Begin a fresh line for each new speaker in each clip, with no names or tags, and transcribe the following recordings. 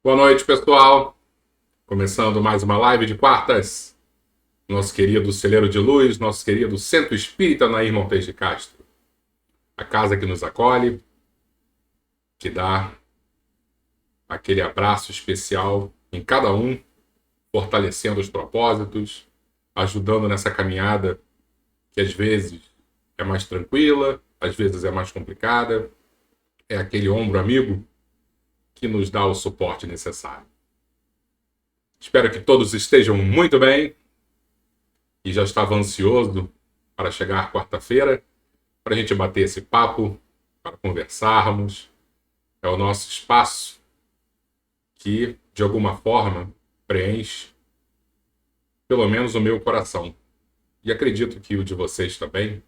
Boa noite, pessoal. Começando mais uma live de quartas. Nosso querido Celeiro de Luz, nosso querido Centro Espírita Nair Montes de Castro. A casa que nos acolhe, que dá aquele abraço especial em cada um, fortalecendo os propósitos, ajudando nessa caminhada que às vezes é mais tranquila, às vezes é mais complicada. É aquele ombro amigo que nos dá o suporte necessário. Espero que todos estejam muito bem e já estava ansioso para chegar quarta-feira, para a gente bater esse papo, para conversarmos. É o nosso espaço que, de alguma forma, preenche pelo menos o meu coração. E acredito que o de vocês também.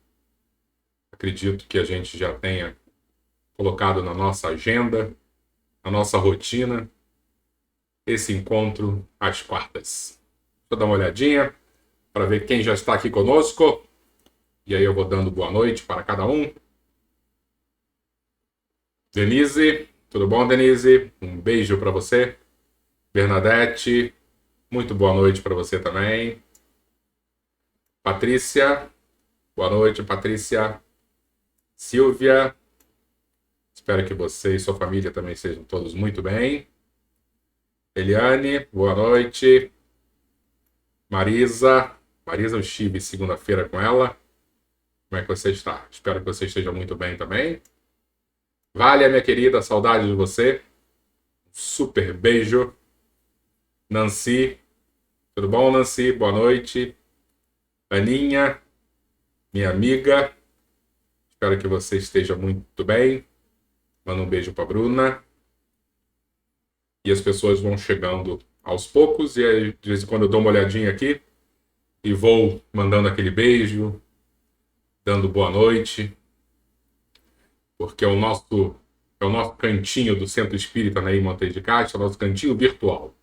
Acredito que a gente já tenha colocado na nossa agenda, na nossa rotina, esse encontro às quartas. Vou dar uma olhadinha para ver quem já está aqui conosco. E aí eu vou dando boa noite para cada um. Denise, tudo bom, Denise? Um beijo para você. Bernadette, muito boa noite para você também. Patrícia, boa noite, Patrícia. Silvia, espero que você e sua família também sejam todos muito bem. Eliane, boa noite. Marisa, eu estive segunda-feira com ela. Como é que você está? Espero que você esteja muito bem também. Vale, minha querida, saudade de você. Super beijo. Nancy, tudo bom, Nancy? Boa noite. Aninha, minha amiga, espero que você esteja muito bem. Manda um beijo para Bruna. E as pessoas vão chegando aos poucos, e aí, de vez em quando eu dou uma olhadinha aqui e vou mandando aquele beijo, dando boa noite, porque é o nosso cantinho do Centro Espírita Nair Montes de Castro, é o nosso cantinho virtual.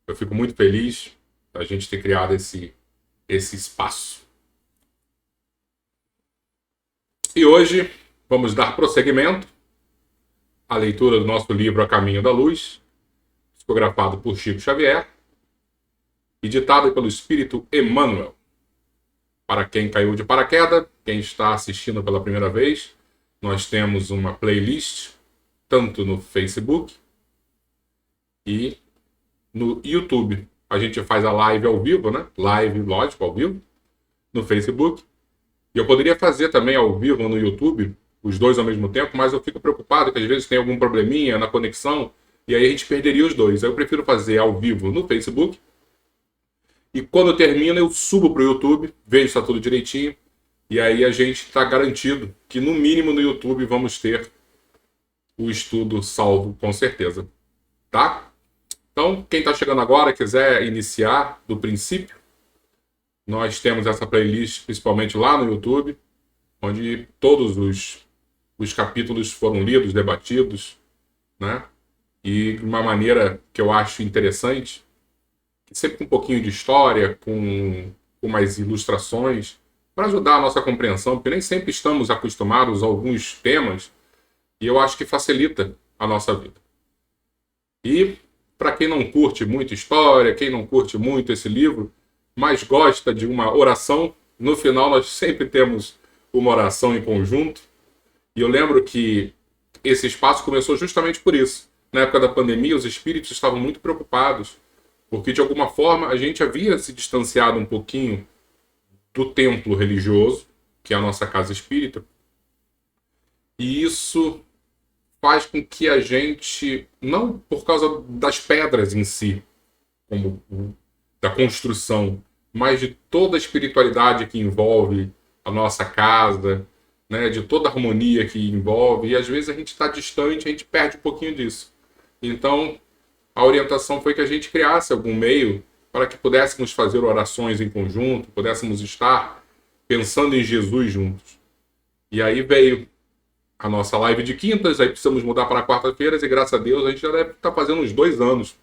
Eu fico muito feliz da gente ter criado esse espaço. E hoje vamos dar prosseguimento à leitura do nosso livro A Caminho da Luz, psicografado por Chico Xavier e ditado pelo Espírito Emmanuel. Para quem caiu de paraquedas, quem está assistindo pela primeira vez, nós temos uma playlist tanto no Facebook e no YouTube. A gente faz a live ao vivo, né? Live, lógico, ao vivo, no Facebook. E eu poderia fazer também ao vivo no YouTube, os dois ao mesmo tempo, mas eu fico preocupado que às vezes tem algum probleminha na conexão e aí a gente perderia os dois. Aí eu prefiro fazer ao vivo no Facebook e quando eu termino eu subo para o YouTube, vejo se está tudo direitinho e aí a gente está garantido que no mínimo no YouTube vamos ter o estudo salvo com certeza, tá? Então, quem está chegando agora, quiser iniciar do princípio, nós temos essa playlist principalmente lá no YouTube, onde todos os capítulos foram lidos, debatidos, né? E de uma maneira que eu acho interessante, sempre com um pouquinho de história, com mais ilustrações, para ajudar a nossa compreensão, porque nem sempre estamos acostumados a alguns temas, e eu acho que facilita a nossa vida. E para quem não curte muito história, quem não curte muito esse livro, mas gosta de uma oração, no final nós sempre temos uma oração em conjunto. E eu lembro que esse espaço começou justamente por isso. Na época da pandemia, os espíritos estavam muito preocupados, porque de alguma forma a gente havia se distanciado um pouquinho do templo religioso, que é a nossa casa espírita, e isso faz com que a gente, não por causa das pedras em si, como da construção, mas de toda a espiritualidade que envolve a nossa casa, né, de toda a harmonia que envolve, e às vezes a gente está distante, a gente perde um pouquinho disso. Então, a orientação foi que a gente criasse algum meio para que pudéssemos fazer orações em conjunto, pudéssemos estar pensando em Jesus juntos. E aí veio a nossa live de quintas, aí precisamos mudar para quarta-feiras, e graças a Deus a gente já deve estar fazendo uns 2 anos.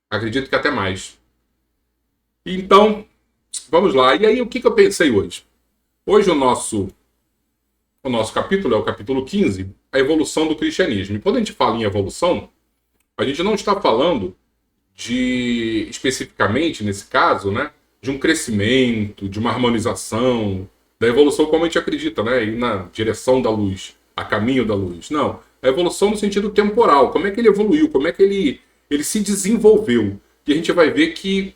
Acredito que até mais. Então, vamos lá. E aí, o que eu pensei hoje? Hoje o nosso capítulo é o capítulo 15, a evolução do cristianismo. E quando a gente fala em evolução, A gente não está falando de, especificamente nesse caso, né, de um crescimento, de uma harmonização, da evolução como a gente acredita, né, ir na direção da luz, a caminho da luz. Não, a evolução no sentido temporal, como é que ele evoluiu, como é que ele se desenvolveu. E a gente vai ver que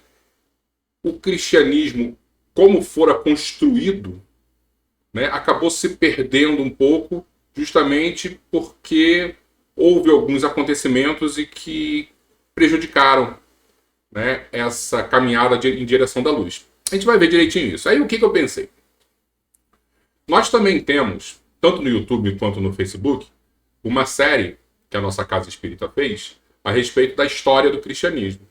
o cristianismo, como fora construído, né, acabou se perdendo um pouco, justamente porque houve alguns acontecimentos e que prejudicaram, né, essa caminhada em direção da luz. A gente vai ver direitinho isso. Aí o que eu pensei? Nós também temos, tanto no YouTube quanto no Facebook, uma série que a nossa Casa Espírita fez a respeito da história do cristianismo.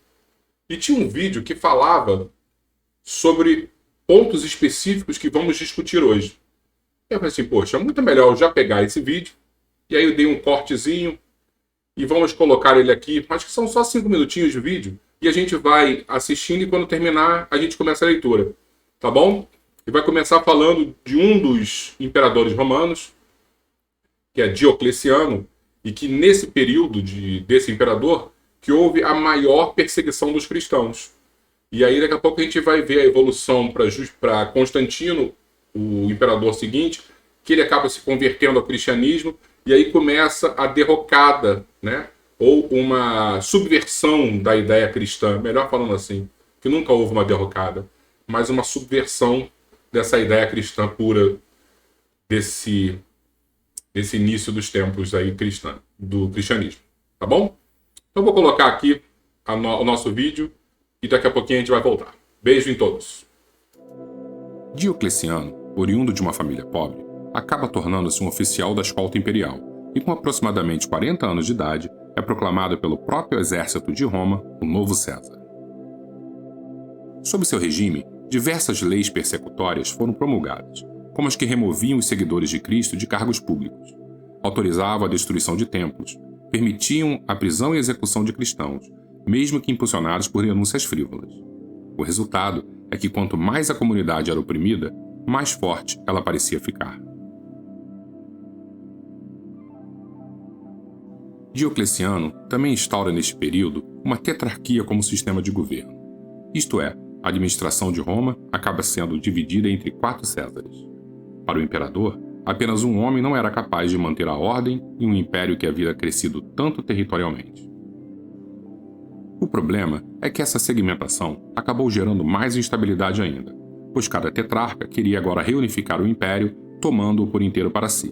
E tinha um vídeo que falava sobre pontos específicos que vamos discutir hoje. Eu falei assim, poxa, muito melhor eu já pegar esse vídeo, e aí eu dei um cortezinho, e vamos colocar ele aqui, acho que são só 5 minutinhos de vídeo, e a gente vai assistindo, e quando terminar, a gente começa a leitura, tá bom? E vai começar falando de um dos imperadores romanos, que é Diocleciano, e que nesse período desse imperador, que houve a maior perseguição dos cristãos. E aí daqui a pouco a gente vai ver a evolução para Constantino, o imperador seguinte, que ele acaba se convertendo ao cristianismo, e aí começa a derrocada, né? Ou uma subversão da ideia cristã, melhor falando assim, que nunca houve uma derrocada, mas uma subversão dessa ideia cristã pura, desse início dos tempos aí do cristianismo, tá bom? Então vou colocar aqui o nosso vídeo e daqui a pouquinho a gente vai voltar. Beijo em todos.
Diocleciano, oriundo de uma família pobre, acaba tornando-se um oficial da escolta imperial e, com aproximadamente 40 anos de idade, é proclamado pelo próprio exército de Roma o novo César. Sob seu regime, diversas leis persecutórias foram promulgadas, como as que removiam os seguidores de Cristo de cargos públicos, autorizavam a destruição de templos, permitiam a prisão e execução de cristãos, mesmo que impulsionados por denúncias frívolas. O resultado é que quanto mais a comunidade era oprimida, mais forte ela parecia ficar. Diocleciano também instaura neste período uma tetrarquia como sistema de governo. Isto é, a administração de Roma acaba sendo dividida entre 4 Césares. Para o imperador, apenas um homem não era capaz de manter a ordem em um império que havia crescido tanto territorialmente. O problema é que essa segmentação acabou gerando mais instabilidade ainda, pois cada tetrarca queria agora reunificar o império, tomando-o por inteiro para si.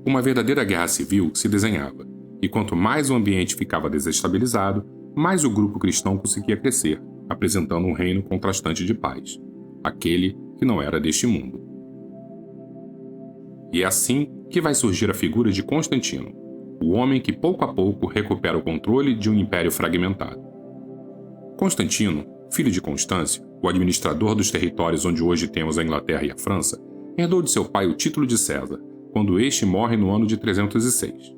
Uma verdadeira guerra civil se desenhava, e quanto mais o ambiente ficava desestabilizado, mais o grupo cristão conseguia crescer, apresentando um reino contrastante de paz, aquele que não era deste mundo. E é assim que vai surgir a figura de Constantino, o homem que pouco a pouco recupera o controle de um império fragmentado. Constantino, filho de Constâncio, o administrador dos territórios onde hoje temos a Inglaterra e a França, herdou de seu pai o título de César, quando este morre no ano de 306.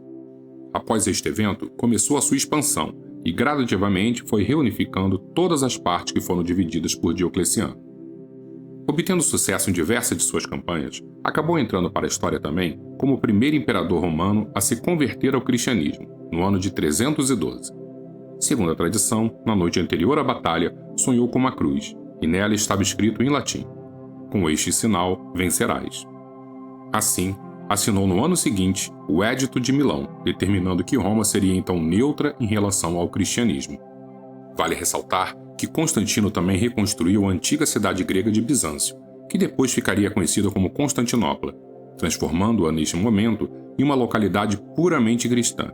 Após este evento, começou a sua expansão e gradativamente foi reunificando todas as partes que foram divididas por Diocleciano. Obtendo sucesso em diversas de suas campanhas, acabou entrando para a história também como o primeiro imperador romano a se converter ao cristianismo, no ano de 312. Segundo a tradição, na noite anterior à batalha, sonhou com uma cruz, e nela estava escrito em latim: "Com este sinal vencerás". Assim, assinou no ano seguinte o Édito de Milão, determinando que Roma seria então neutra em relação ao cristianismo. Vale ressaltar que Constantino também reconstruiu a antiga cidade grega de Bizâncio, que depois ficaria conhecida como Constantinopla, transformando-a neste momento em uma localidade puramente cristã,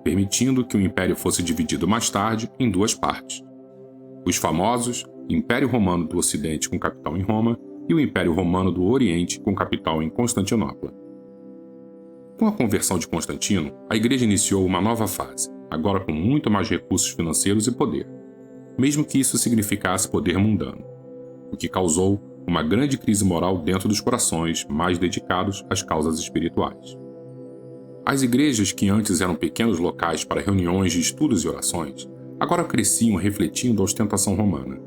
permitindo que o império fosse dividido mais tarde em 2 partes: os famosos Império Romano do Ocidente com capital em Roma e o Império Romano do Oriente com capital em Constantinopla. Com a conversão de Constantino, a Igreja iniciou uma nova fase, agora com muito mais recursos financeiros e poder, mesmo que isso significasse poder mundano, o que causou uma grande crise moral dentro dos corações mais dedicados às causas espirituais. As igrejas, que antes eram pequenos locais para reuniões de estudos e orações, agora cresciam refletindo a ostentação romana.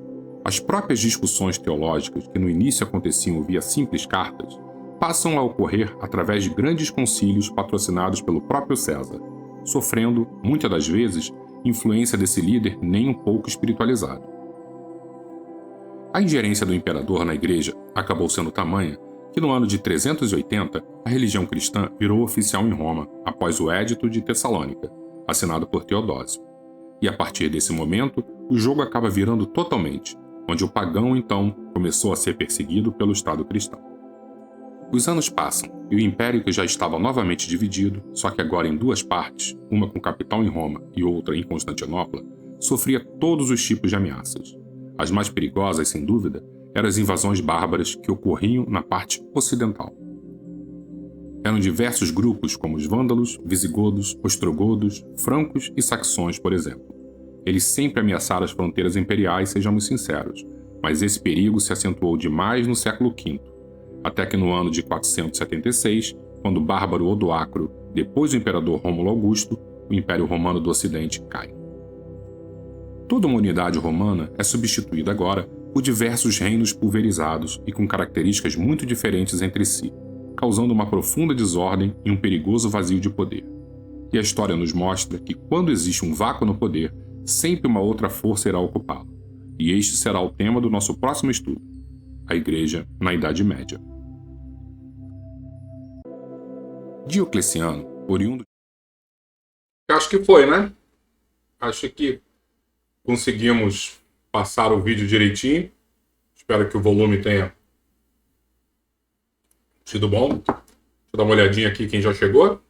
As próprias discussões teológicas, que no início aconteciam via simples cartas, passam a ocorrer através de grandes concílios patrocinados pelo próprio César, sofrendo, muitas das vezes, influência desse líder nem um pouco espiritualizado. A ingerência do imperador na igreja acabou sendo tamanha que no ano de 380 a religião cristã virou oficial em Roma após o Édito de Tessalônica, assinado por Teodósio. E a partir desse momento, o jogo acaba virando totalmente, onde o pagão então começou a ser perseguido pelo Estado cristão. Os anos passam e o império, que já estava novamente dividido, só que agora em duas partes, uma com capital em Roma e outra em Constantinopla, sofria todos os tipos de ameaças. As mais perigosas, sem dúvida, eram as invasões bárbaras que ocorriam na parte ocidental. Eram diversos grupos como os vândalos, visigodos, ostrogodos, francos e saxões, por exemplo. Eles sempre ameaçaram as fronteiras imperiais, sejamos sinceros, mas esse perigo se acentuou demais no século V, até que no ano de 476, quando o bárbaro Odoacro, depois do imperador Rômulo Augusto, o Império Romano do Ocidente cai. Toda uma unidade romana é substituída agora por diversos reinos pulverizados e com características muito diferentes entre si, causando uma profunda desordem e um perigoso vazio de poder. E a história nos mostra que quando existe um vácuo no poder, sempre uma outra força irá ocupá-lo. E este será o tema do nosso próximo estudo: a Igreja na Idade Média. Diocleciano, oriundo...
Acho que foi, né? Acho que conseguimos passar o vídeo direitinho. Espero que o volume tenha sido bom. Deixa eu dar uma olhadinha aqui quem já chegou.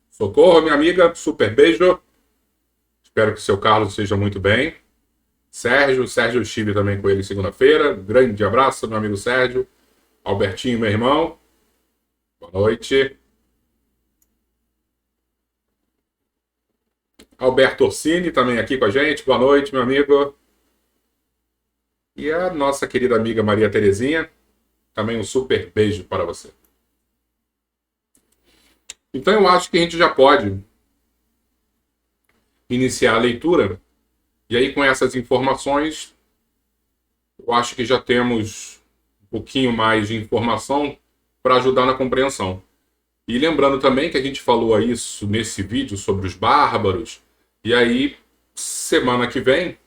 Socorro, minha amiga. Super beijo. Espero que o seu Carlos esteja muito bem. Sérgio eu estive também com ele segunda-feira. Grande abraço, meu amigo Sérgio. Albertinho, meu irmão. Boa noite. Alberto Orsini também aqui com a gente. Boa noite, meu amigo. E a nossa querida amiga Maria Terezinha. Também um super beijo para você. Então eu acho que a gente já pode iniciar a leitura. E aí, com essas informações, eu acho que já temos um pouquinho mais de informação para ajudar na compreensão. E lembrando também que a gente falou isso nesse vídeo sobre os bárbaros. E aí, semana que vem,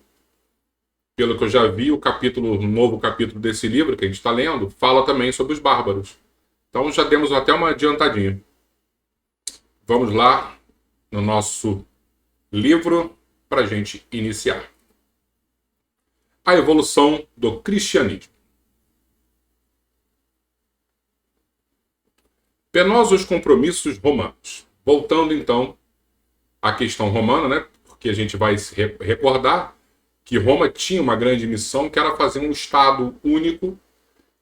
pelo que eu já vi, o novo capítulo desse livro que a gente está lendo, fala também sobre os bárbaros. Então já demos até uma adiantadinha. Vamos lá no nosso livro para a gente iniciar. A evolução do cristianismo. Penosos compromissos romanos. Voltando então à questão romana, né? Porque a gente vai se recordar que Roma tinha uma grande missão, que era fazer um Estado único,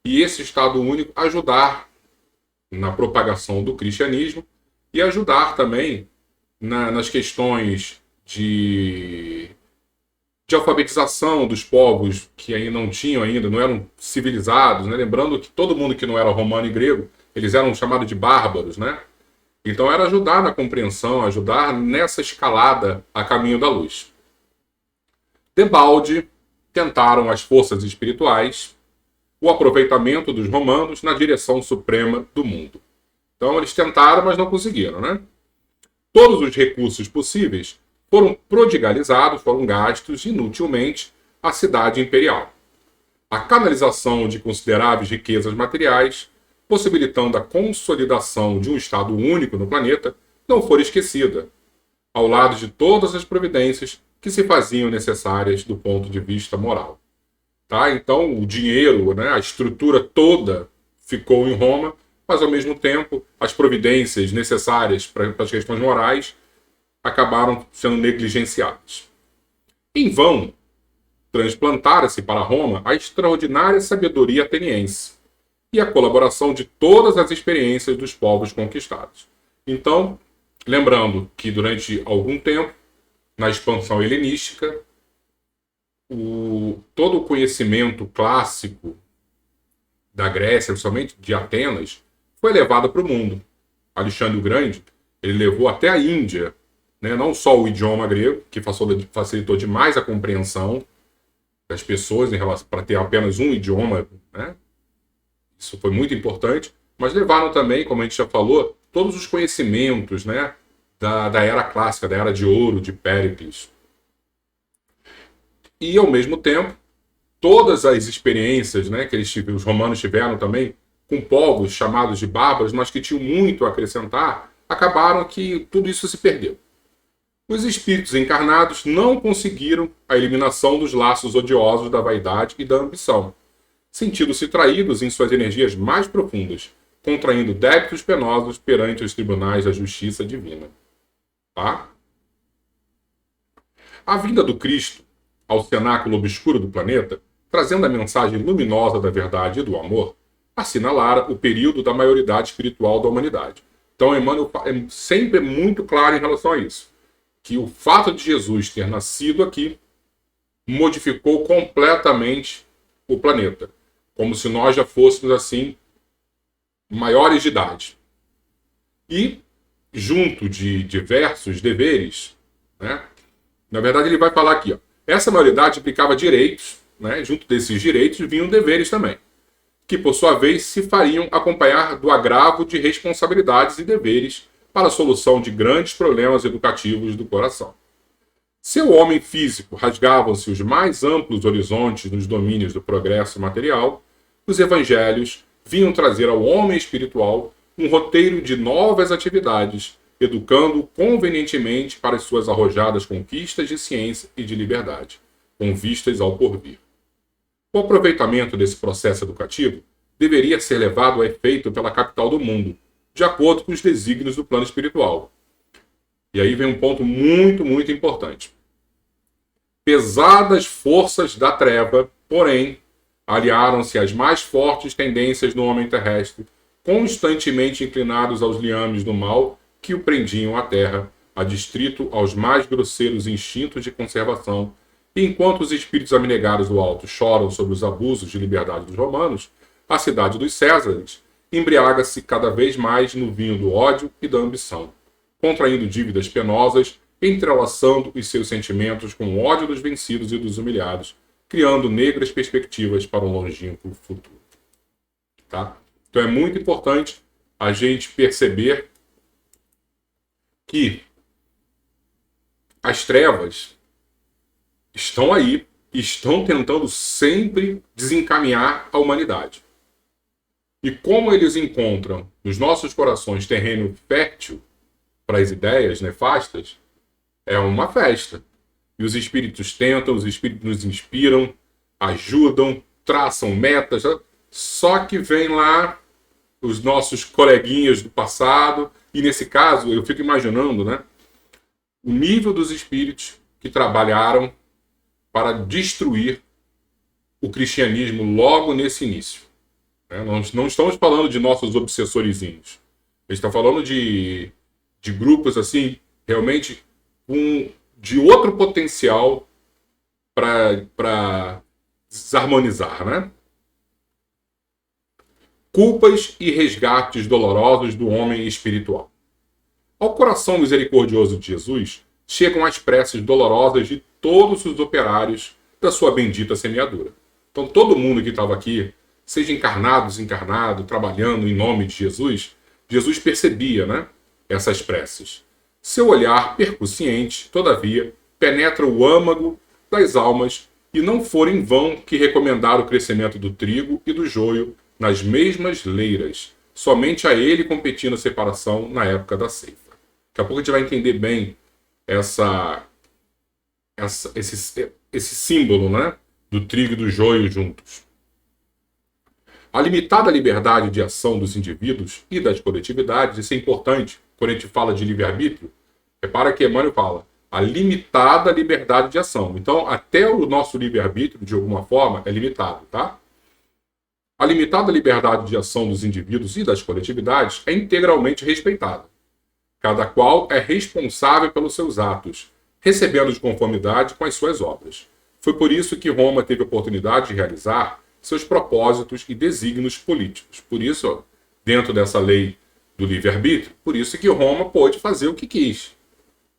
e esse Estado único ajudar na propagação do cristianismo e ajudar também nas questões de alfabetização dos povos que ainda não eram civilizados, né? Lembrando que todo mundo que não era romano e grego, eles eram chamados de bárbaros, né? Então era ajudar na compreensão, ajudar nessa escalada a caminho da luz. Debalde tentaram as forças espirituais o aproveitamento dos romanos na direção suprema do mundo. Então eles tentaram, mas não conseguiram, né? Todos os recursos possíveis foram prodigalizados, foram gastos inutilmente à cidade imperial. A canalização de consideráveis riquezas materiais, possibilitando a consolidação de um Estado único no planeta, não foi esquecida, ao lado de todas as providências que se faziam necessárias do ponto de vista moral. Tá? Então, o dinheiro, né, a estrutura toda ficou em Roma, mas, ao mesmo tempo, as providências necessárias para as questões morais acabaram sendo negligenciadas. Em vão, transplantara-se para Roma a extraordinária sabedoria ateniense e a colaboração de todas as experiências dos povos conquistados. Então, lembrando que durante algum tempo, na expansão helenística, todo o conhecimento clássico da Grécia, principalmente de Atenas, foi levado para o mundo. Alexandre o Grande, ele levou até a Índia, né, não só o idioma grego, que facilitou demais a compreensão das pessoas para ter apenas um idioma, né? Isso foi muito importante, mas levaram também, como a gente já falou, todos os conhecimentos, né, da era clássica, da era de ouro, de Péricles. E, ao mesmo tempo, todas as experiências, né, que os romanos tiveram também, com povos chamados de bárbaros, mas que tinham muito a acrescentar, acabaram que tudo isso se perdeu. Os espíritos encarnados não conseguiram a eliminação dos laços odiosos da vaidade e da ambição, sentindo-se traídos em suas energias mais profundas, contraindo débitos penosos perante os tribunais da justiça divina. Tá? A vinda do Cristo ao cenáculo obscuro do planeta, trazendo a mensagem luminosa da verdade e do amor, assinalara o período da maioridade espiritual da humanidade. Então, Emmanuel é sempre muito claro em relação a isso, que o fato de Jesus ter nascido aqui modificou completamente o planeta, como se nós já fôssemos, assim, maiores de idade. E, junto de diversos deveres, né, na verdade ele vai falar aqui, ó, essa maioridade implicava direitos, né, junto desses direitos vinham deveres também, que por sua vez se fariam acompanhar do agravo de responsabilidades e deveres para a solução de grandes problemas educativos do coração. Seu homem físico rasgavam-se os mais amplos horizontes nos domínios do progresso material, os evangelhos vinham trazer ao homem espiritual um roteiro de novas atividades, educando-o convenientemente para as suas arrojadas conquistas de ciência e de liberdade, com vistas ao porvir. O aproveitamento desse processo educativo deveria ser levado a efeito pela capital do mundo, de acordo com os desígnios do plano espiritual. E aí vem um ponto muito, muito importante. Pesadas forças da treva, porém, aliaram-se às mais fortes tendências do homem terrestre, constantemente inclinados aos liames do mal que o prendiam à terra, adstrito aos mais grosseiros instintos de conservação. E enquanto os espíritos abnegados do alto choram sobre os abusos de liberdade dos romanos, a cidade dos Césares embriaga-se cada vez mais no vinho do ódio e da ambição, contraindo dívidas penosas, entrelaçando os seus sentimentos com o ódio dos vencidos e dos humilhados, criando negras perspectivas para um longínquo futuro. Tá? Então é muito importante a gente perceber que as trevas estão aí e estão tentando sempre desencaminhar a humanidade. E como eles encontram nos nossos corações terreno fértil para as ideias nefastas, é uma festa. E os espíritos tentam, os espíritos nos inspiram, ajudam, traçam metas, só que vem lá os nossos coleguinhas do passado, e nesse caso eu fico imaginando, né, o nível dos espíritos que trabalharam para destruir o cristianismo logo nesse início. Nós não estamos falando de nossos obsessorizinhos. A gente está falando de grupos assim, realmente de outro potencial para desarmonizar, né? Culpas e resgates dolorosos do homem espiritual. Ao coração misericordioso de Jesus chegam as preces dolorosas de todos os operários da sua bendita semeadura. Então todo mundo que estava aqui, seja encarnado, desencarnado, trabalhando em nome de Jesus, Jesus percebia, né, essas preces. Seu olhar percussiente, todavia, penetra o âmago das almas e não for em vão que recomendar o crescimento do trigo e do joio nas mesmas leiras, somente a ele competindo a separação na época da ceifa. Daqui a pouco a gente vai entender bem esse símbolo, né, do trigo e do joio juntos. A limitada liberdade de ação dos indivíduos e das coletividades, isso é importante quando a gente fala de livre-arbítrio. Repara que Emmanuel fala a limitada liberdade de ação. Então, até o nosso livre-arbítrio, de alguma forma, é limitado, tá? A limitada liberdade de ação dos indivíduos e das coletividades é integralmente respeitada. Cada qual é responsável pelos seus atos, recebendo de conformidade com as suas obras. Foi por isso que Roma teve a oportunidade de realizar seus propósitos e desígnios políticos. Por isso, dentro dessa lei do livre-arbítrio, por isso que Roma pôde fazer o que quis.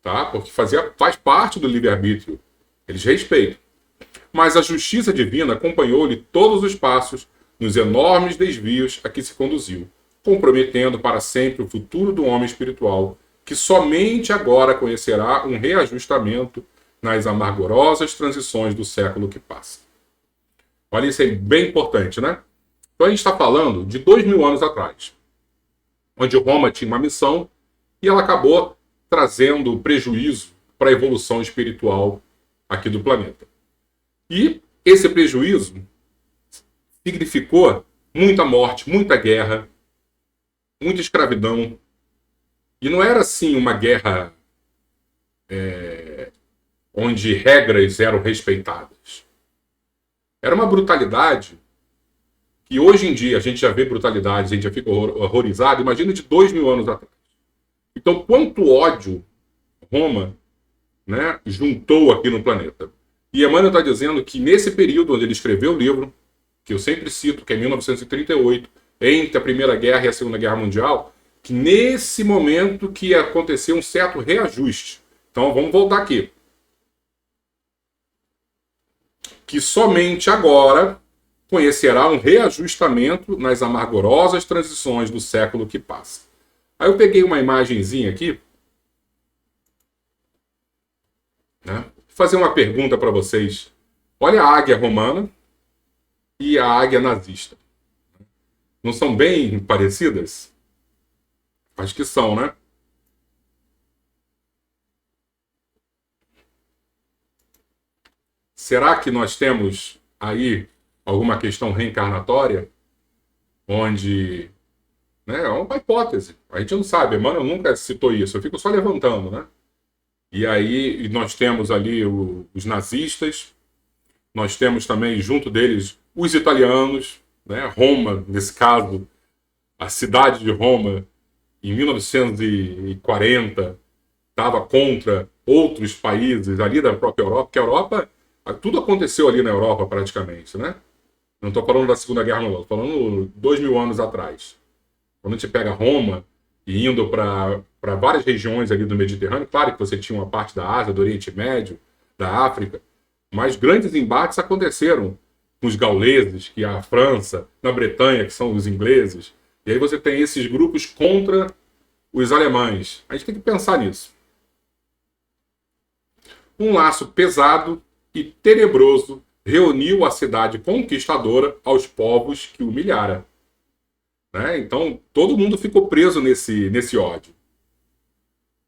Tá? Porque faz parte do livre-arbítrio. Eles respeitam. Mas a justiça divina acompanhou-lhe todos os passos nos enormes desvios a que se conduziu, comprometendo para sempre o futuro do homem espiritual que somente agora conhecerá um reajustamento nas amargurosas transições do século que passa. Olha, isso é bem importante, né? Então a gente está falando de 2000 anos atrás, onde Roma tinha uma missão e ela acabou trazendo prejuízo para a evolução espiritual aqui do planeta. E esse prejuízo significou muita morte, muita guerra, muita escravidão. E não era assim uma guerra onde regras eram respeitadas. Era uma brutalidade que hoje em dia a gente já vê brutalidade, a gente já fica horrorizado. Imagina de 2000 anos atrás. Então, quanto ódio Roma, né, juntou aqui no planeta. E Emmanuel está dizendo que nesse período onde ele escreveu o livro, que eu sempre cito, que é 1938, entre a Primeira Guerra e a Segunda Guerra Mundial, que nesse momento que aconteceu um certo reajuste. Então vamos voltar aqui. Que somente agora conhecerá um reajustamento nas amargurosas transições do século que passa. Aí eu peguei uma imagenzinha aqui, né? Vou fazer uma pergunta para vocês. Olha a águia romana e a águia nazista. Não são bem parecidas? Acho que são, né? Será que nós temos aí alguma questão reencarnatória? Onde, né, é uma hipótese. A gente não sabe, Emmanuel nunca citou isso. Eu fico só levantando, né? E aí nós temos ali os nazistas, nós temos também junto deles os italianos, né? Roma, nesse caso, a cidade de Roma, em 1940, estava contra outros países ali da própria Europa, porque a Europa, tudo aconteceu ali na Europa praticamente, né? Não estou falando da Segunda Guerra Mundial, estou falando 2000 anos atrás. Quando a gente pega Roma e indo para várias regiões ali do Mediterrâneo, claro que você tinha uma parte da Ásia, do Oriente Médio, da África, mas grandes embates aconteceram com os gauleses, que é a França, na Bretanha, que são os ingleses. E aí você tem esses grupos contra os alemães. A gente tem que pensar nisso. Um laço pesado e tenebroso reuniu a cidade conquistadora aos povos que humilhara. Né? Então, todo mundo ficou preso nesse ódio.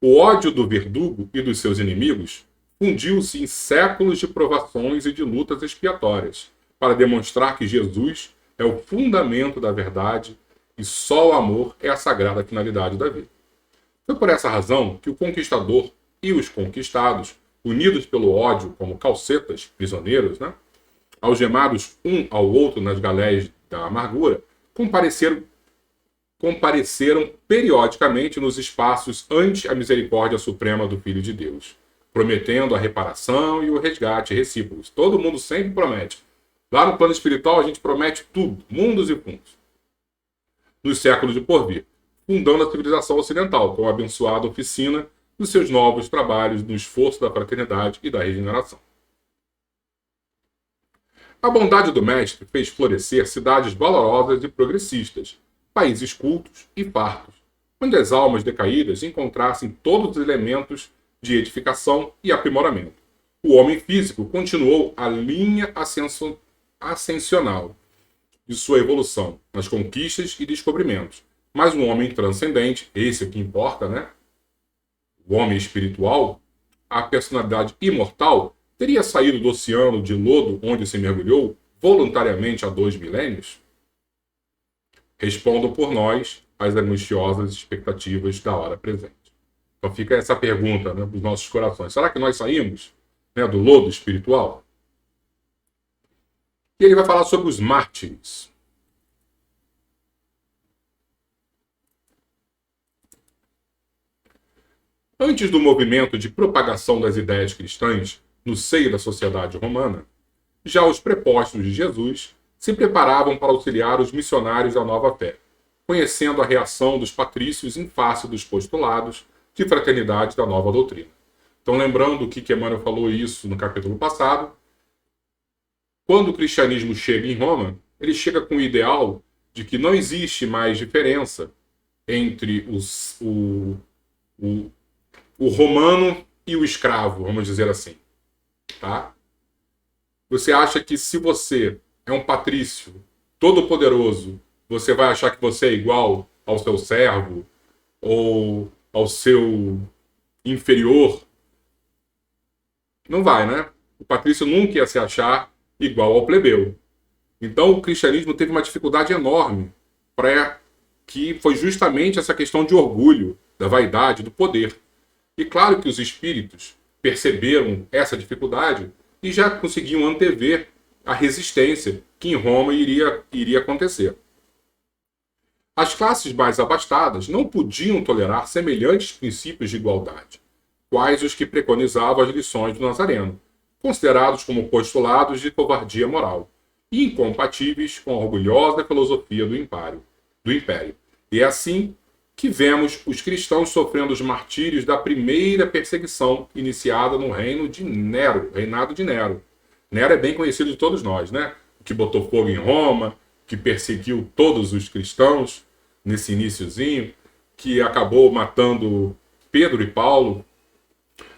O ódio do verdugo e dos seus inimigos fundiu-se em séculos de provações e de lutas expiatórias, para demonstrar que Jesus é o fundamento da verdade e só o amor é a sagrada finalidade da vida. Foi por essa razão que o conquistador e os conquistados, unidos pelo ódio como calcetas, prisioneiros, né, algemados um ao outro nas galés da amargura, compareceram periodicamente nos espaços ante a misericórdia suprema do Filho de Deus, prometendo a reparação e o resgate recíprocos. Todo mundo sempre promete. Lá no plano espiritual a gente promete tudo, mundos e fundos. Nos séculos de porvir, fundando a civilização ocidental, com a abençoada oficina dos seus novos trabalhos no esforço da fraternidade e da regeneração. A bondade do Mestre fez florescer cidades valorosas e progressistas, países cultos e fartos, onde as almas decaídas encontrassem todos os elementos de edificação e aprimoramento. O homem físico continuou a linha ascensional de sua evolução, nas conquistas e descobrimentos. Mas um homem transcendente, esse é o que importa, né? O homem espiritual, a personalidade imortal, teria saído do oceano de lodo onde se mergulhou voluntariamente há 2 milênios? Respondam por nós às angustiosas expectativas da hora presente. Então fica essa pergunta, né, dos nossos corações. Será que nós saímos, né, do lodo espiritual? E ele vai falar sobre os mártires. Antes do movimento de propagação das ideias cristãs no seio da sociedade romana, já os prepostos de Jesus se preparavam para auxiliar os missionários da nova fé, conhecendo a reação dos patrícios em face dos postulados de fraternidade da nova doutrina. Então, lembrando que Emmanuel falou isso no capítulo passado, quando o cristianismo chega em Roma, ele chega com o ideal de que não existe mais diferença entre o, o romano e o escravo, vamos dizer assim. Tá? Você acha que se você é um patrício todo-poderoso, você vai achar que você é igual ao seu servo ou ao seu inferior? Não vai, né? O patrício nunca ia se achar igual ao plebeu. Então o cristianismo teve uma dificuldade enorme para que foi justamente essa questão de orgulho, da vaidade, do poder. E claro que os espíritos perceberam essa dificuldade e já conseguiam antever a resistência que em Roma iria acontecer. As classes mais abastadas não podiam tolerar semelhantes princípios de igualdade, quais os que preconizavam as lições do Nazareno, considerados como postulados de covardia moral, e incompatíveis com a orgulhosa filosofia do Império. E é assim que vemos os cristãos sofrendo os martírios da primeira perseguição iniciada no reinado de Nero. Nero é bem conhecido de todos nós, né? Que botou fogo em Roma, que perseguiu todos os cristãos nesse iniciozinho, que acabou matando Pedro e Paulo,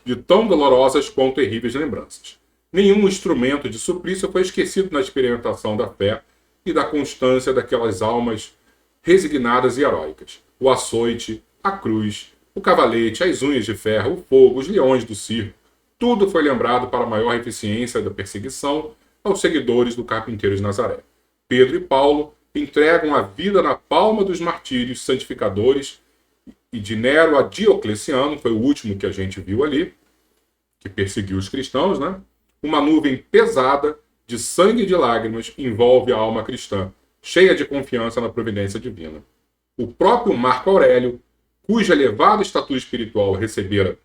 de tão dolorosas quanto terríveis lembranças. Nenhum instrumento de suplício foi esquecido na experimentação da fé e da constância daquelas almas resignadas e heróicas. O açoite, a cruz, o cavalete, as unhas de ferro, o fogo, os leões do circo, tudo foi lembrado para a maior eficiência da perseguição aos seguidores do carpinteiro de Nazaré. Pedro e Paulo entregam a vida na palma dos martírios santificadores, e de Nero a Diocleciano, foi o último que a gente viu ali, que perseguiu os cristãos, né? Uma nuvem pesada de sangue e de lágrimas envolve a alma cristã, cheia de confiança na providência divina. O próprio Marco Aurélio, cuja elevada estatura espiritual recebera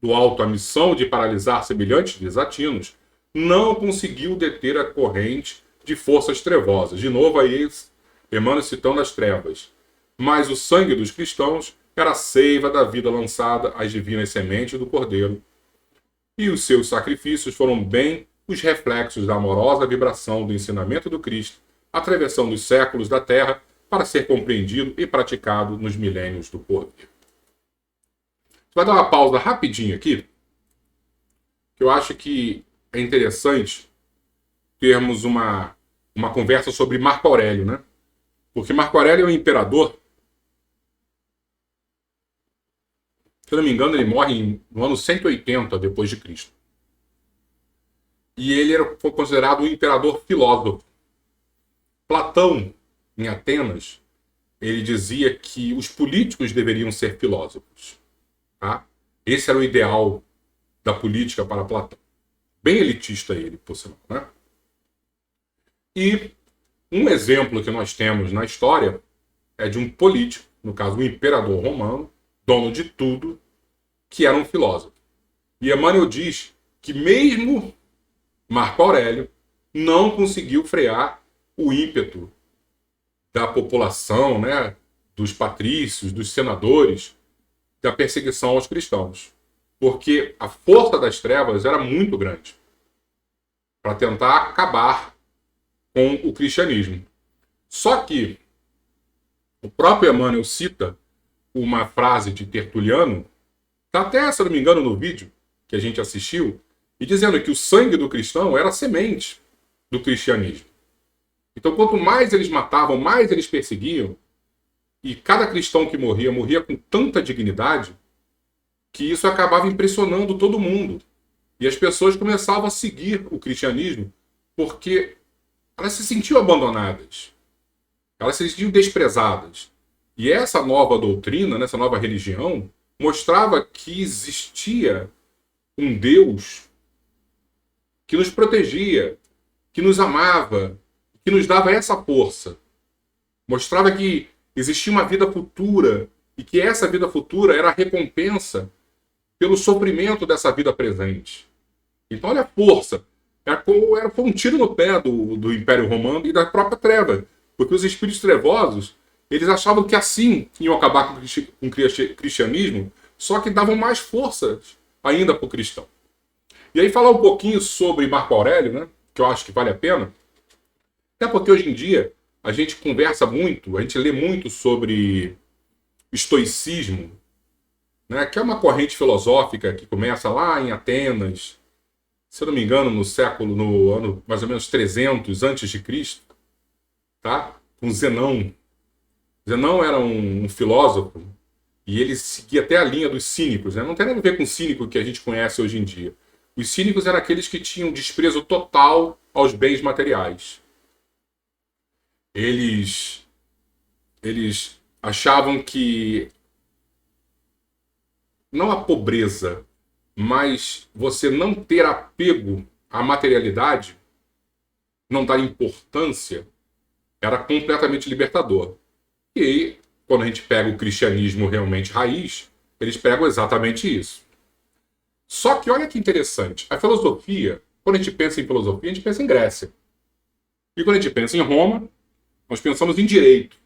do alto a missão de paralisar semelhantes desatinos, não conseguiu deter a corrente de forças trevosas. De novo aí, Emmanuel citando as trevas. Mas o sangue dos cristãos era a seiva da vida lançada às divinas sementes do Cordeiro, e os seus sacrifícios foram bem os reflexos da amorosa vibração do ensinamento do Cristo, atravessando os séculos da Terra para ser compreendido e praticado nos milênios do porvir. Você vai dar uma pausa rapidinho aqui, que eu acho que é interessante termos uma conversa sobre Marco Aurélio, né? Porque Marco Aurélio é um imperador. Se eu não me engano, ele morre no ano 180 depois de Cristo. E ele foi considerado um imperador filósofo. Platão, em Atenas, ele dizia que os políticos deveriam ser filósofos. Tá? Esse era o ideal da política para Platão. Bem elitista ele, por sinal. Né? E um exemplo que nós temos na história é de um político, no caso, um imperador romano, dono de tudo, que era um filósofo. E Emmanuel diz que mesmo Marco Aurélio não conseguiu frear o ímpeto da população, né, dos patrícios, dos senadores, da perseguição aos cristãos. Porque a força das trevas era muito grande para tentar acabar com o cristianismo. Só que o próprio Emmanuel cita uma frase de Tertuliano, está até, se não me engano, no vídeo que a gente assistiu, e dizendo que o sangue do cristão era a semente do cristianismo. Então, quanto mais eles matavam, mais eles perseguiam, e cada cristão que morria, morria com tanta dignidade, que isso acabava impressionando todo mundo. E as pessoas começavam a seguir o cristianismo porque elas se sentiam abandonadas. Elas se sentiam desprezadas. E essa nova doutrina, essa nova religião, mostrava que existia um Deus que nos protegia, que nos amava, que nos dava essa força. Mostrava que existia uma vida futura e que essa vida futura era a recompensa pelo sofrimento dessa vida presente. Então, olha a força. Foi um tiro no pé do Império Romano e da própria treva. Porque os espíritos trevosos, eles achavam que assim iam acabar com o cristianismo, só que davam mais forças ainda para o cristão. E aí falar um pouquinho sobre Marco Aurélio, né, que eu acho que vale a pena. Até porque hoje em dia a gente conversa muito, a gente lê muito sobre estoicismo. né, que é uma corrente filosófica que começa lá em Atenas, se eu não me engano, no ano mais ou menos 300 antes de Cristo, tá? Com Zenão. Zenão era um filósofo e ele seguia até a linha dos cínicos, né? Não tem nada a ver com o cínico que a gente conhece hoje em dia. Os cínicos eram aqueles que tinham desprezo total aos bens materiais. Eles, eles achavam que não a pobreza, mas você não ter apego à materialidade, não dar importância, era completamente libertador. E aí, quando a gente pega o cristianismo realmente raiz, eles pegam exatamente isso. Só que olha que interessante, a filosofia, quando a gente pensa em filosofia, a gente pensa em Grécia. E quando a gente pensa em Roma, nós pensamos em direito.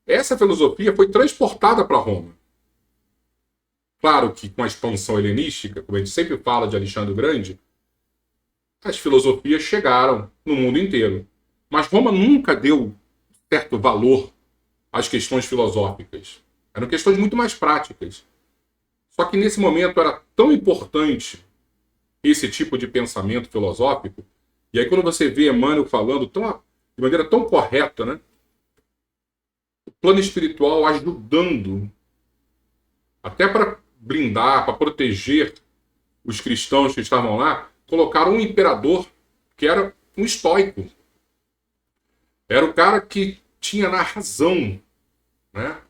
Essa filosofia foi transportada para Roma. Claro que com a expansão helenística, como a gente sempre fala de Alexandre o Grande, as filosofias chegaram no mundo inteiro. Mas Roma nunca deu certo valor às questões filosóficas. Eram questões muito mais práticas. Só que nesse momento era tão importante esse tipo de pensamento filosófico, e aí quando você vê Emmanuel falando de maneira tão correta, né? O plano espiritual ajudando até para blindar, para proteger os cristãos que estavam lá, colocaram um imperador que era um estoico. Era o cara que tinha na razão, né,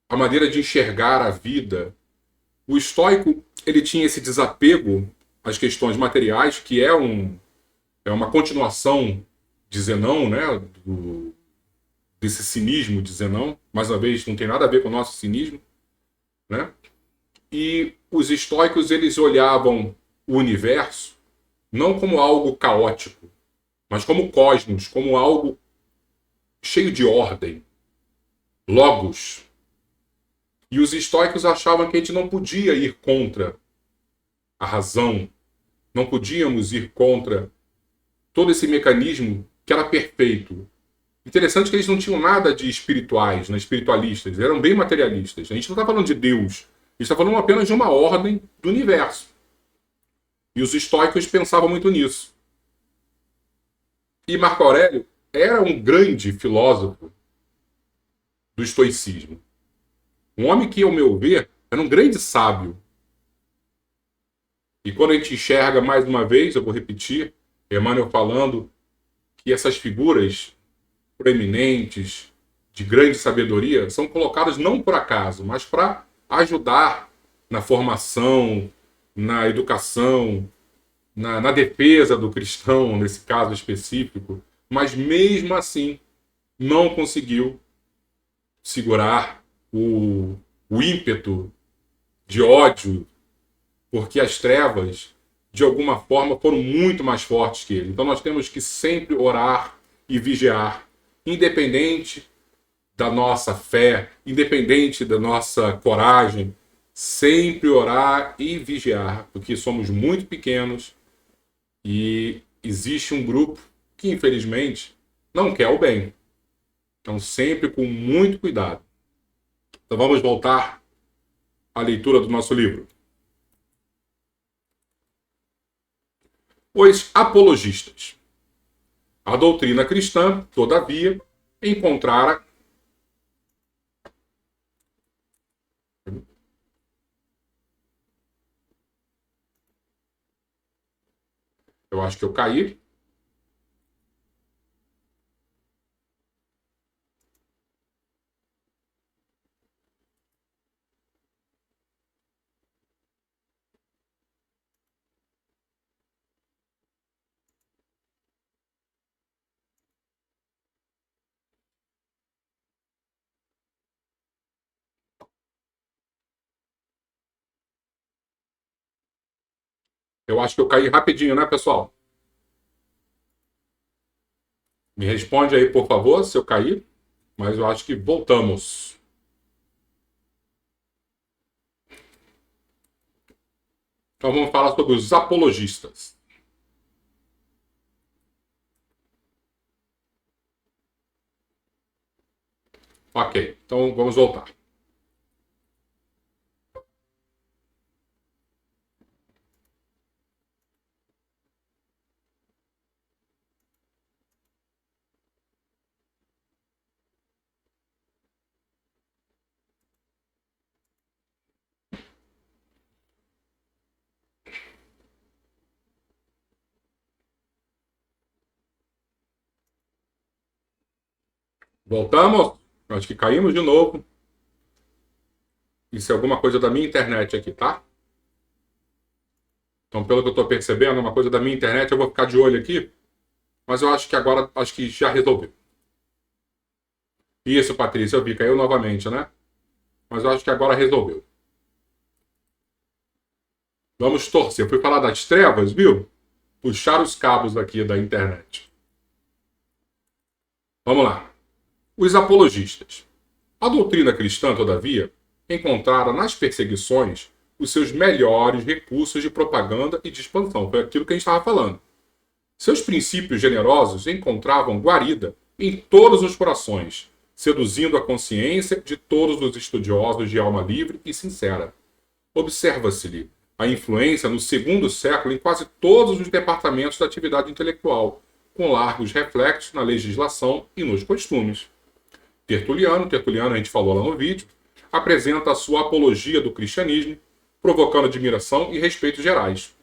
a maneira de enxergar a vida. O estoico, ele tinha esse desapego às questões materiais, que é uma continuação de Zenão, né, desse cinismo de Zenão. Mais uma vez, não tem nada a ver com o nosso cinismo, né? E os estoicos, eles olhavam o universo não como algo caótico, mas como cosmos, como algo cheio de ordem, logos. E os estoicos achavam que a gente não podia ir contra a razão, não podíamos ir contra todo esse mecanismo que era perfeito. Interessante que eles não tinham nada de espirituais, né, espiritualistas, eram bem materialistas. A gente não está falando de Deus, a gente está falando apenas de uma ordem do universo. E os estoicos pensavam muito nisso. E Marco Aurélio era um grande filósofo do estoicismo. Um homem que, ao meu ver, era um grande sábio. E quando a gente enxerga, mais uma vez, eu vou repetir, Emmanuel falando que essas figuras proeminentes, de grande sabedoria, são colocadas não por acaso, mas para ajudar na formação, na educação, na defesa do cristão, nesse caso específico. Mas mesmo assim, não conseguiu segurar o ímpeto de ódio, porque as trevas, de alguma forma, foram muito mais fortes que ele. Então nós temos que sempre orar e vigiar, independente da nossa fé, independente da nossa coragem, sempre orar e vigiar, porque somos muito pequenos e existe um grupo que, infelizmente, não quer o bem. Então, sempre com muito cuidado. Então, vamos voltar à leitura do nosso livro. Os apologistas. A doutrina cristã, todavia, encontrara eu acho que eu caí. Eu acho que eu caí rapidinho, né, pessoal? Me responde aí, por favor, se eu caí. Mas eu acho que voltamos. Então vamos falar sobre os apologistas. Ok, então vamos voltar. Voltamos? Acho que caímos de novo. Isso é alguma coisa da minha internet aqui, tá? Então, pelo que eu estou percebendo, uma coisa da minha internet, eu vou ficar de olho aqui. Mas eu acho que agora, acho que já resolveu. Isso, Patrícia, eu vi, caiu novamente, né? Mas eu acho que agora resolveu. Vamos torcer. Eu fui falar das trevas, viu? Puxar os cabos aqui da internet. Vamos lá. Os apologistas. A doutrina cristã, todavia, encontrara nas perseguições os seus melhores recursos de propaganda e de expansão. Foi aquilo que a gente estava falando. Seus princípios generosos encontravam guarida em todos os corações, seduzindo a consciência de todos os estudiosos de alma livre e sincera. Observa-se-lhe a influência no segundo século em quase todos os departamentos da atividade intelectual, com largos reflexos na legislação e nos costumes. Tertuliano a gente falou lá no vídeo, apresenta a sua apologia do cristianismo, provocando admiração e respeito gerais.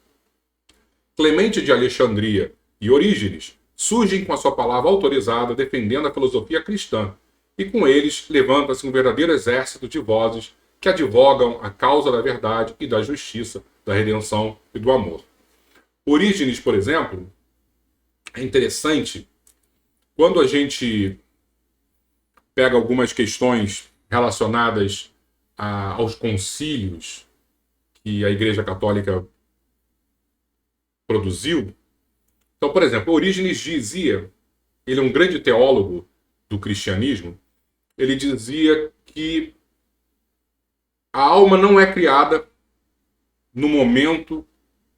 Clemente de Alexandria e Orígenes surgem com a sua palavra autorizada defendendo a filosofia cristã, e com eles levanta-se um verdadeiro exército de vozes que advogam a causa da verdade e da justiça, da redenção e do amor. Orígenes, por exemplo, é interessante quando a gente pega algumas questões relacionadas aos concílios que a Igreja Católica produziu. Então, por exemplo, Orígenes dizia, ele é um grande teólogo do cristianismo, ele dizia que a alma não é criada no momento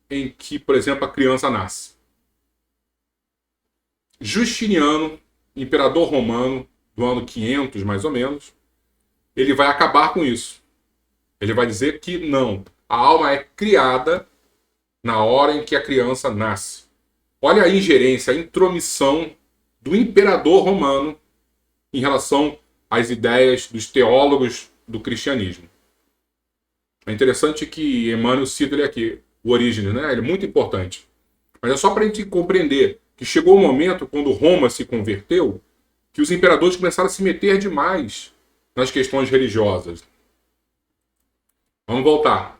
em que, por exemplo, a criança nasce. Justiniano, imperador romano, do ano 500 mais ou menos, ele vai acabar com isso. Ele vai dizer que não, a alma é criada na hora em que a criança nasce. Olha a ingerência, a intromissão do imperador romano em relação às ideias dos teólogos do cristianismo. É interessante que Emmanuel cita ele aqui, o Orígenes, né? Ele é muito importante. Mas é só para a gente compreender que chegou o momento, quando Roma se converteu, que os imperadores começaram a se meter demais nas questões religiosas. Vamos voltar.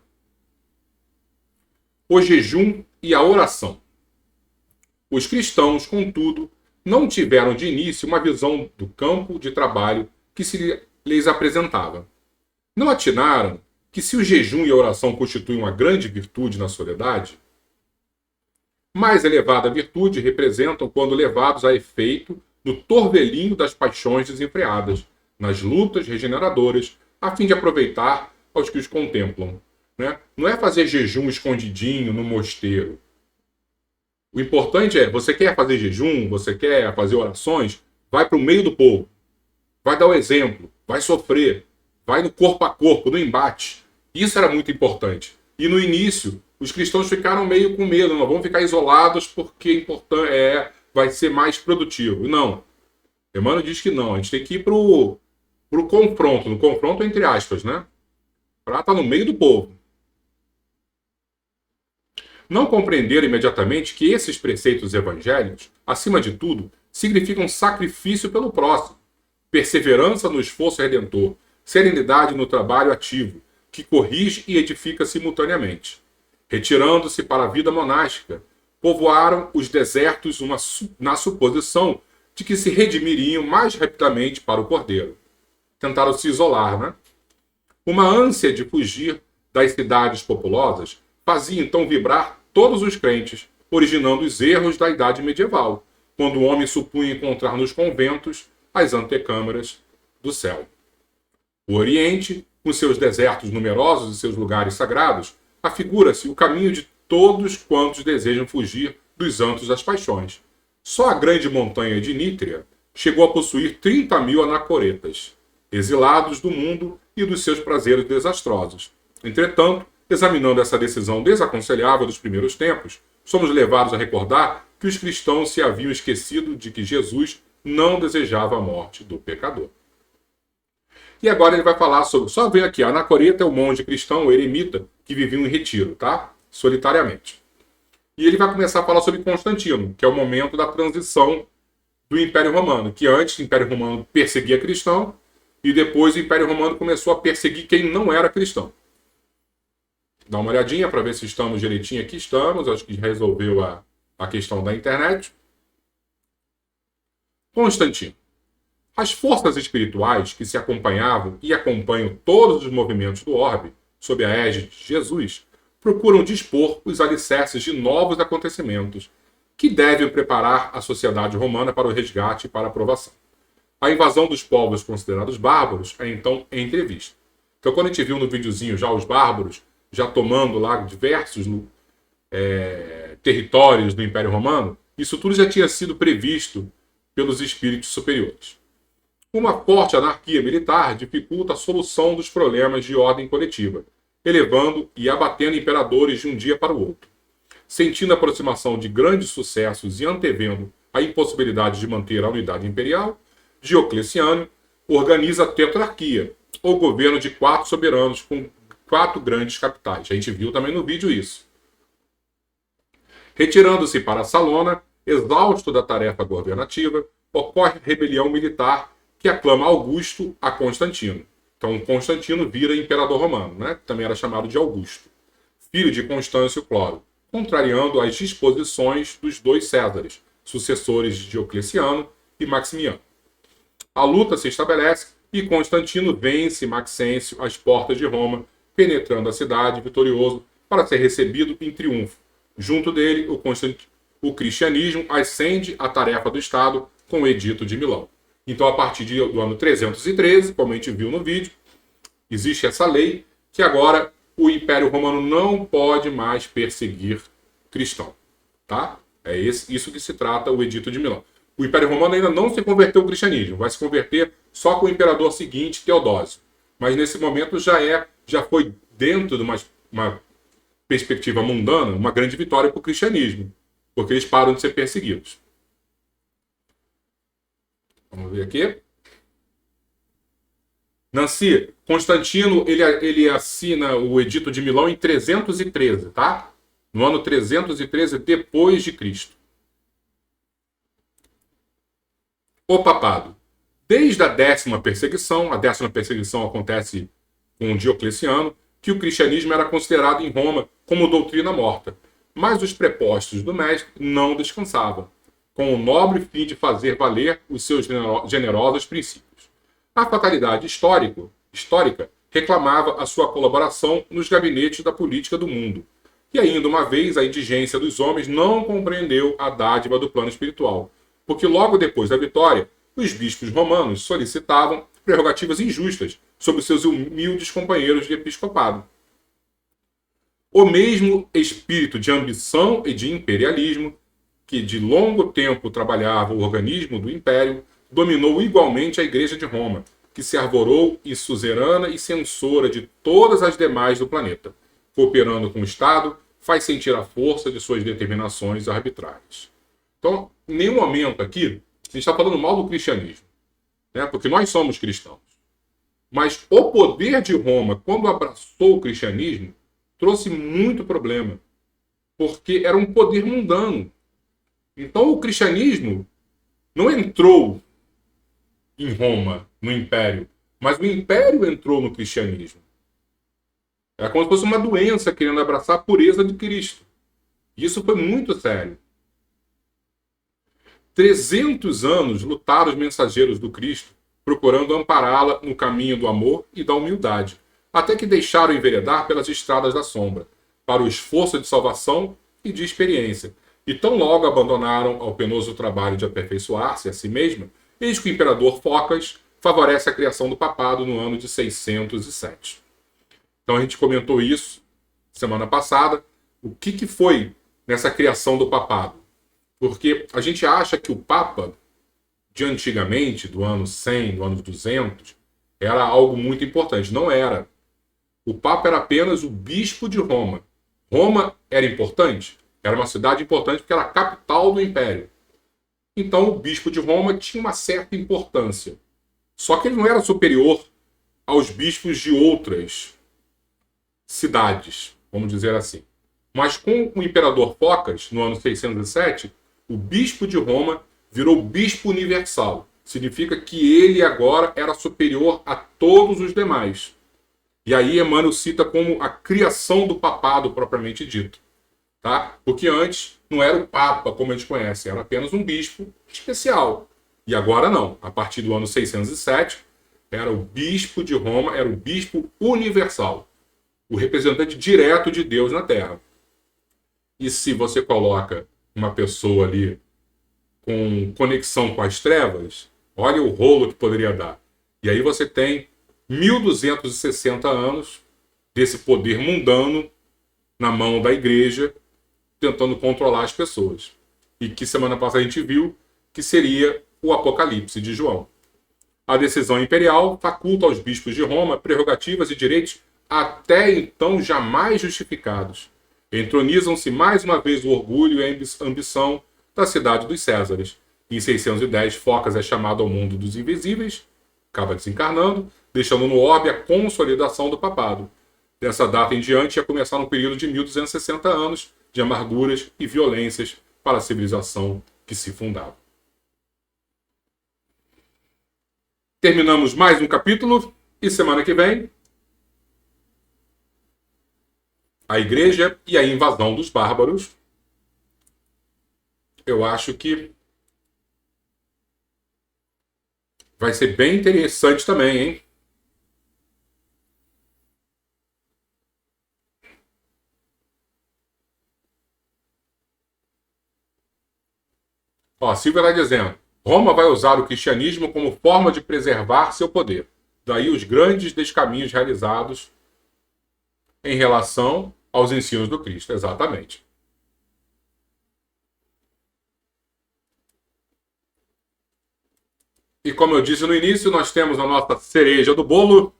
O jejum e a oração. Os cristãos, contudo, não tiveram de início uma visão do campo de trabalho que se lhes apresentava. Não atinaram que se o jejum e a oração constituem uma grande virtude na soledade, mais elevada virtude representam quando levados a efeito no torvelinho das paixões desenfreadas, nas lutas regeneradoras, a fim de aproveitar aos que os contemplam. Né? Não é fazer jejum escondidinho no mosteiro. O importante é, você quer fazer jejum, você quer fazer orações, vai para o meio do povo. Vai dar o exemplo, vai sofrer, vai no corpo a corpo, no embate. Isso era muito importante. E no início, os cristãos ficaram meio com medo, não vão ficar isolados porque vai ser mais produtivo. Não. Emmanuel diz que não, a gente tem que ir para o confronto, no confronto entre aspas, né? Para estar no meio do povo. Não compreenderam imediatamente que esses preceitos evangélicos, acima de tudo, significam sacrifício pelo próximo, perseverança no esforço redentor, serenidade no trabalho ativo, que corrige e edifica simultaneamente. Retirando-se para a vida monástica, povoaram os desertos na suposição de que se redimiriam mais rapidamente para o Cordeiro. Tentaram se isolar, né? Uma ânsia de fugir das cidades populosas fazia então vibrar todos os crentes, originando os erros da idade medieval, quando o homem supunha encontrar nos conventos as antecâmaras do céu. O Oriente, com seus desertos numerosos e seus lugares sagrados, afigura-se o caminho de todos quantos desejam fugir dos antros das paixões. Só a grande montanha de Nítria chegou a possuir 30.000 anacoretas, exilados do mundo e dos seus prazeres desastrosos. Entretanto, examinando essa decisão desaconselhável dos primeiros tempos, somos levados a recordar que os cristãos se haviam esquecido de que Jesus não desejava a morte do pecador. E agora ele vai falar sobre... Só ver aqui, a anacoreta é o monge cristão, o eremita, que vivia em retiro, tá? Solitariamente. E ele vai começar a falar sobre Constantino, que é o momento da transição do Império Romano, que antes o Império Romano perseguia cristão e depois o Império Romano começou a perseguir quem não era cristão. Dá uma olhadinha para ver se estamos direitinho aqui. Estamos, acho que resolveu a questão da internet. Constantino. As forças espirituais que se acompanhavam e acompanham todos os movimentos do orbe, sob a égide de Jesus, procuram dispor os alicerces de novos acontecimentos que devem preparar a sociedade romana para o resgate e para a aprovação. A invasão dos povos considerados bárbaros é então entrevista. Então, quando a gente viu no videozinho já os bárbaros já tomando lá diversos territórios do Império Romano, isso tudo já tinha sido previsto pelos espíritos superiores. Uma forte anarquia militar dificulta a solução dos problemas de ordem coletiva, elevando e abatendo imperadores de um dia para o outro. Sentindo a aproximação de grandes sucessos e antevendo a impossibilidade de manter a unidade imperial, Diocleciano organiza a tetrarquia, ou governo de 4 soberanos com 4 grandes capitais. A gente viu também no vídeo isso. Retirando-se para Salona, exausto da tarefa governativa, ocorre rebelião militar que aclama Augusto a Constantino. Então Constantino vira imperador romano, né? Também era chamado de Augusto, filho de Constâncio Cloro, contrariando as disposições dos 2 Césares, sucessores de Diocleciano e Maximiano. A luta se estabelece e Constantino vence Maxêncio às portas de Roma, penetrando a cidade vitorioso para ser recebido em triunfo. Junto dele, o cristianismo ascende à tarefa do Estado com o Edito de Milão. Então, a partir do ano 313, como a gente viu no vídeo, existe essa lei que agora o Império Romano não pode mais perseguir cristão. Tá? É isso que se trata o Edito de Milão. O Império Romano ainda não se converteu ao cristianismo, vai se converter só com o imperador seguinte, Teodósio. Mas nesse momento já foi dentro de uma perspectiva mundana, uma grande vitória para o cristianismo, porque eles param de ser perseguidos. Vamos ver aqui. Nancy, Constantino ele assina o Edito de Milão em 313, tá? No ano 313 depois de Cristo. O papado. Desde a 10ª perseguição, a 10ª perseguição acontece com Diocleciano, que o cristianismo era considerado em Roma como doutrina morta. Mas os prepostos do mestre não descansavam, com o nobre fim de fazer valer os seus generosos princípios. A fatalidade histórica reclamava a sua colaboração nos gabinetes da política do mundo. E ainda uma vez, a indigência dos homens não compreendeu a dádiva do plano espiritual, porque logo depois da vitória, os bispos romanos solicitavam prerrogativas injustas sobre seus humildes companheiros de episcopado. O mesmo espírito de ambição e de imperialismo, que de longo tempo trabalhava o organismo do império, dominou igualmente a Igreja de Roma, que se arvorou e suzerana e censora de todas as demais do planeta, cooperando com o Estado, faz sentir a força de suas determinações arbitrárias. Então, em nenhum momento aqui, a gente está falando mal do cristianismo, né? Porque nós somos cristãos. Mas o poder de Roma, quando abraçou o cristianismo, trouxe muito problema, porque era um poder mundano. Então, o cristianismo não entrou em Roma, no Império, mas o Império entrou no cristianismo. Era como se fosse uma doença querendo abraçar a pureza de Cristo. E isso foi muito sério. 300 anos lutaram os mensageiros do Cristo, procurando ampará-la no caminho do amor e da humildade, até que deixaram enveredar pelas estradas da sombra, para o esforço de salvação e de experiência, e tão logo abandonaram ao penoso trabalho de aperfeiçoar-se a si mesma, eis que o imperador Focas favorece a criação do papado no ano de 607. Então a gente comentou isso semana passada. O que foi nessa criação do papado? Porque a gente acha que o Papa de antigamente, do ano 100, do ano 200, era algo muito importante. Não era. O Papa era apenas o bispo de Roma. Roma era importante? Era uma cidade importante porque era a capital do império. Então o bispo de Roma tinha uma certa importância. Só que ele não era superior aos bispos de outras cidades, vamos dizer assim. Mas com o imperador Focas, no ano 607, o bispo de Roma virou bispo universal. Significa que ele agora era superior a todos os demais. E aí Emmanuel cita como a criação do papado propriamente dito. Tá? Porque antes não era o Papa, como a gente conhece, era apenas um bispo especial. E agora não. A partir do ano 607, era o bispo de Roma, era o bispo universal. O representante direto de Deus na Terra. E se você coloca uma pessoa ali com conexão com as trevas, olha o rolo que poderia dar. E aí você tem 1260 anos desse poder mundano na mão da igreja, tentando controlar as pessoas. E que semana passada a gente viu que seria o Apocalipse de João. A decisão imperial faculta aos bispos de Roma prerrogativas e direitos até então jamais justificados. Entronizam-se mais uma vez o orgulho e a ambição da cidade dos Césares. Em 610, Focas é chamado ao mundo dos invisíveis, acaba desencarnando, deixando no orbe a consolidação do papado. Dessa data em diante ia começar um período de 1260 anos de amarguras e violências para a civilização que se fundava. Terminamos mais um capítulo e semana que vem a igreja e a invasão dos bárbaros. Eu acho que vai ser bem interessante também, hein? Ó, Silvia está dizendo, Roma vai usar o cristianismo como forma de preservar seu poder. Daí os grandes descaminhos realizados em relação aos ensinos do Cristo. Exatamente. E como eu disse no início, nós temos a nossa cereja do bolo,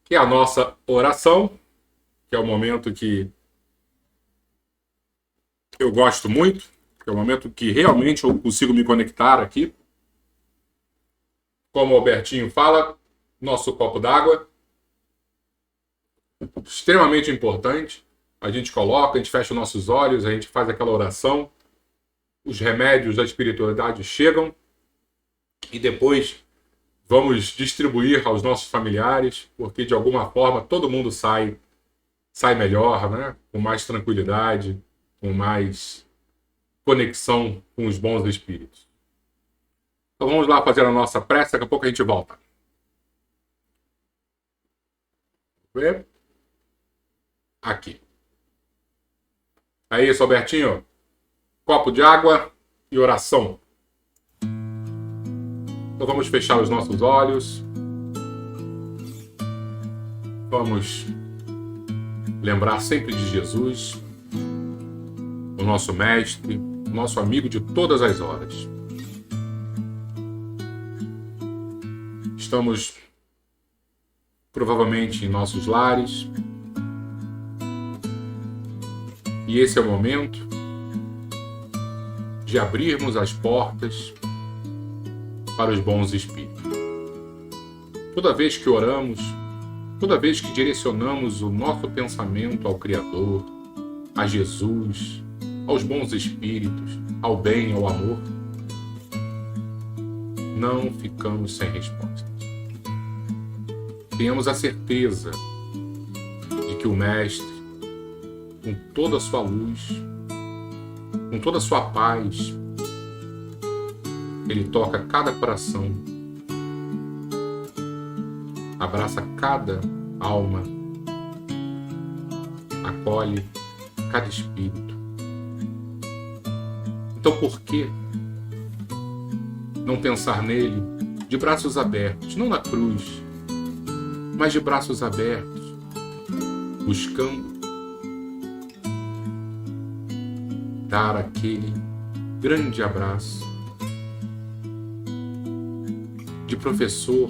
que é a nossa oração, que é o momento que eu gosto muito, que é o momento que realmente eu consigo me conectar aqui. Como o Albertinho fala, nosso copo d'água, extremamente importante. A gente coloca, a gente fecha os nossos olhos, a gente faz aquela oração, os remédios da espiritualidade chegam e depois vamos distribuir aos nossos familiares, porque de alguma forma todo mundo sai melhor, né? Com mais tranquilidade, com mais conexão com os bons espíritos. Então vamos lá fazer a nossa prece, daqui a pouco a gente volta. Vê? Aqui. É isso, Albertinho. Copo de água e oração. Então vamos fechar os nossos olhos. Vamos lembrar sempre de Jesus, o nosso mestre, o nosso amigo de todas as horas. Estamos provavelmente em nossos lares. E esse é o momento de abrirmos as portas para os bons espíritos. Toda vez que oramos, toda vez que direcionamos o nosso pensamento ao Criador, a Jesus, aos bons espíritos, ao bem, ao amor, não ficamos sem resposta. Tenhamos a certeza de que o Mestre, com toda a sua luz, com toda a sua paz, ele toca cada coração, abraça cada alma, acolhe cada espírito. Então por que não pensar nele de braços abertos, não na cruz, mas de braços abertos, buscando dar aquele grande abraço de professor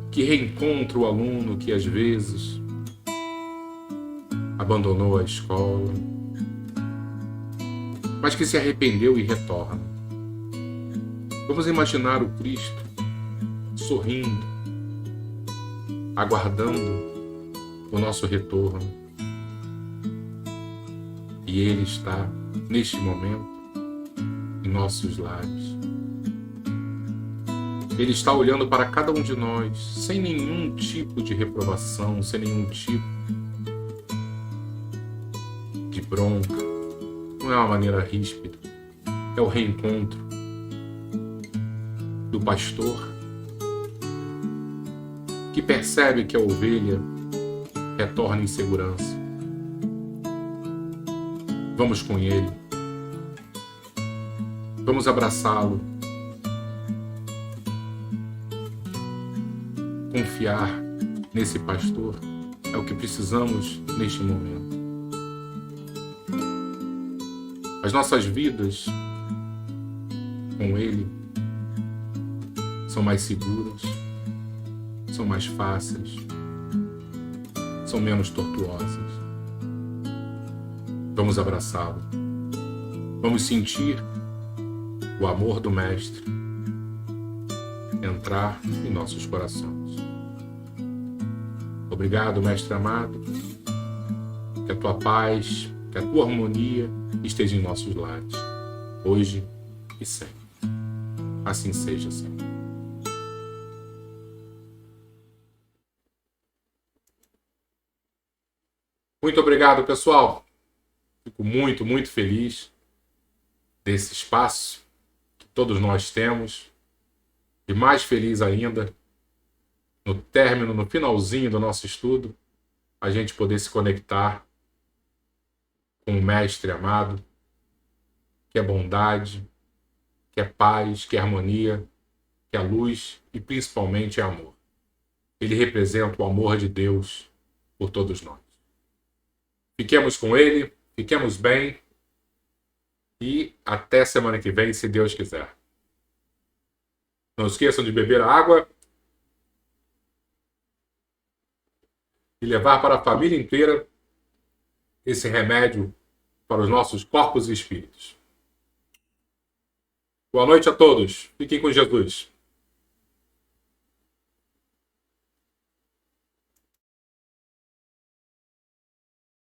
que reencontra o aluno que às vezes abandonou a escola, mas que se arrependeu e retorna. Vamos imaginar o Cristo sorrindo, aguardando o nosso retorno. E Ele está, neste momento, nossos lábios. Ele está olhando para cada um de nós, sem nenhum tipo de reprovação, sem nenhum tipo de bronca. Não é uma maneira ríspida. É o reencontro do pastor que percebe que a ovelha retorna em segurança. Vamos com ele. Vamos abraçá-lo. Confiar nesse pastor é o que precisamos neste momento. As nossas vidas com ele são mais seguras, são mais fáceis, são menos tortuosas. Vamos abraçá-lo. Vamos sentir o amor do Mestre entrar em nossos corações. Obrigado, Mestre amado. Que a tua paz, que a tua harmonia esteja em nossos lares, hoje e sempre. Assim seja, Senhor. Muito obrigado, pessoal. Fico muito, muito feliz desse espaço que todos nós temos. E mais feliz ainda, no término, no finalzinho do nosso estudo, a gente poder se conectar com o Mestre amado, que é bondade, que é paz, que é harmonia, que é luz e principalmente é amor. Ele representa o amor de Deus por todos nós. Fiquemos com ele, fiquemos bem e até semana que vem, se Deus quiser. Não esqueçam de beber a água e levar para a família inteira esse remédio para os nossos corpos e espíritos. Boa noite a todos. Fiquem com Jesus.